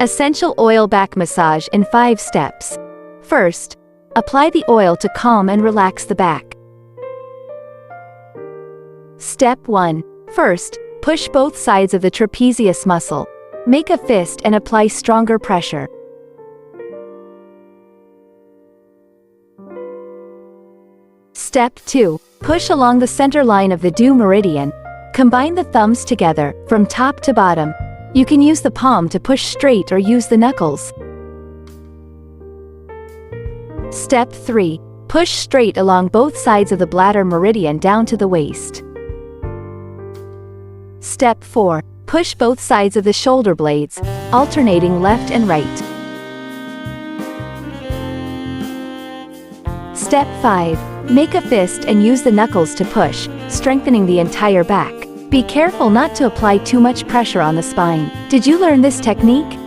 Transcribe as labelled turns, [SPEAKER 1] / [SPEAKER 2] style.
[SPEAKER 1] Essential oil back massage in 5 steps. First, apply the oil to calm and relax the back. Step 1. First, push both sides of the trapezius muscle. Make a fist and apply stronger pressure. Step 2. Push along the center line of the due meridian. Combine the thumbs together, from top to bottom. You can use the palm to push straight or use the knuckles. Step 3. Push straight along both sides of the bladder meridian down to the waist. Step 4. Push both sides of the shoulder blades, alternating left and right. Step 5. Make a fist and use the knuckles to push, strengthening the entire back. Be careful not to apply too much pressure on the spine. Did you learn this technique?